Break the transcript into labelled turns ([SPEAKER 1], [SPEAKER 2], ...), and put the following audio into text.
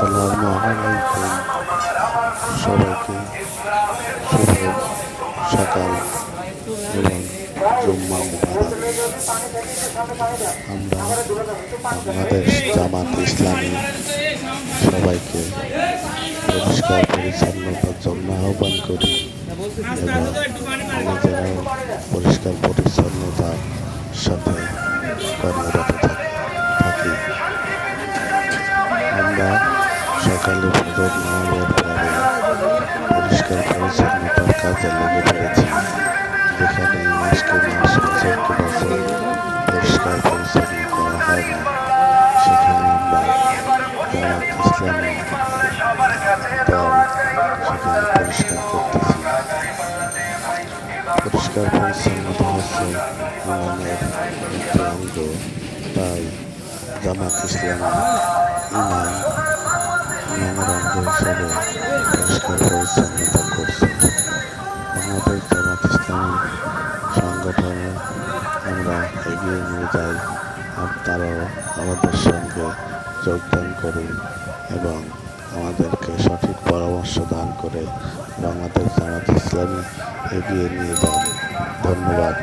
[SPEAKER 1] আসসালামু আলাইকুম। সবাইকে শুভ সকাল এবং জুম্মা মুবারক। আমরা বাংলাদেশ জামাত ইসলামী সবাইকে পরিষ্কার পরিচ্ছন্নতার জন্য আহ্বান করি এবং নিজেরাও পরিষ্কার পরিচ্ছন্নতার সাথে কর্মরত থাকি। আমরা সকালে ফজর নামাজের পরে পরিষ্কার পরিচ্ছন্নতার কাজে লেগে পড়েছি। যেখানে মাসকে মাস, বছরকে বছর পরিষ্কার পরিচ্ছন্ন করা হয় না, সেখানে আমরা জামাত ইসলামী দল সেখানে পরিষ্কার করতেছি। পরিষ্কার পরিচ্ছন্নতা হচ্ছে ইমানের একটি অঙ্গ, তাই জামাত ইসলামী ইমানের অঙ্গ হিসেবে পরিষ্কার পরিচ্ছন্নতা করছে। বাংলাদেশ জামাত ইসলামী সংগঠনে আমরা এগিয়ে নিয়ে যাই, আপনারাও আমাদের সঙ্গে যোগদান করুন এবং আমাদেরকে সঠিক পরামর্শ দান করে বাংলাদেশ জামাত ইসলামী এগিয়ে নিয়ে যান। ধন্যবাদ।